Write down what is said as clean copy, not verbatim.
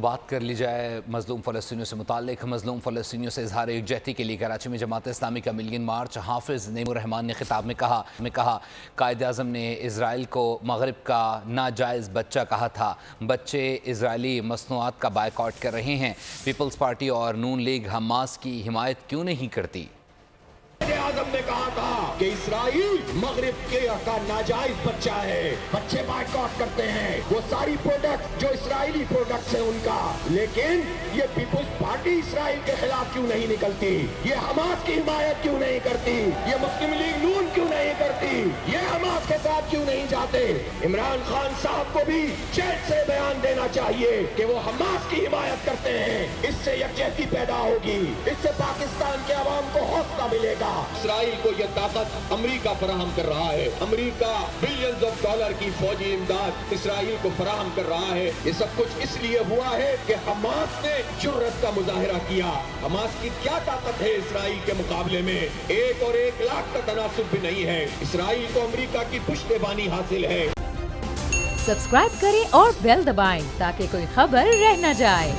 بات کر لی جائے مظلوم فلسطینیوں سے متعلق۔ مظلوم فلسطینیوں سے اظہار یکجہتی کے لیے کراچی میں جماعت اسلامی کا ملین مارچ۔ حافظ نعیم الرحمان نے خطاب میں کہا قائد اعظم نے اسرائیل کو مغرب کا ناجائز بچہ کہا تھا۔ بچے اسرائیلی مصنوعات کا بائیکاٹ کر رہے ہیں۔ پیپلز پارٹی اور نون لیگ حماس کی حمایت کیوں نہیں کرتی؟ اعظم نے کہا تھا کہ اسرائیل مغرب کا ناجائز بچہ ہے، بچے بائیکاٹ کرتے ہیں وہ ساری پروڈکٹ جو اسرائیلی پروڈکٹس ہیں ان کا، لیکن یہ پیپلز پارٹی اسرائیل کے خلاف کیوں نہیں نکلتی؟ یہ حماس کی حمایت کیوں نہیں کرتی؟ یہ مسلم لیگ نون کیوں نہیں کرتی؟ یہ حماس کے ساتھ کیوں نہیں جاتے؟ عمران خان صاحب کو بھی چیٹ سے بیان دینا چاہیے کہ وہ حماس کی حمایت کرتے ہیں۔ اس سے یکجہتی پیدا ہوگی، اس سے پاکستان کے عوام کو حوصلہ ملے گا۔ اسرائیل کو یہ طاقت امریکہ فراہم کر رہا ہے، امریکہ بلینز آف ڈالر کی فوجی امداد اسرائیل کو فراہم کر رہا ہے۔ یہ سب کچھ اس لیے ہوا ہے کہ حماس نے جرأت کا مظاہرہ کیا۔ حماس کی کیا طاقت ہے اسرائیل کے مقابلے میں؟ 1 کا تناسب بھی نہیں ہے۔ اسرائیل کو امریکہ کی پشتیبانی حاصل ہے۔ سبسکرائب کریں اور بیل دبائیں تاکہ کوئی خبر رہ نہ جائے۔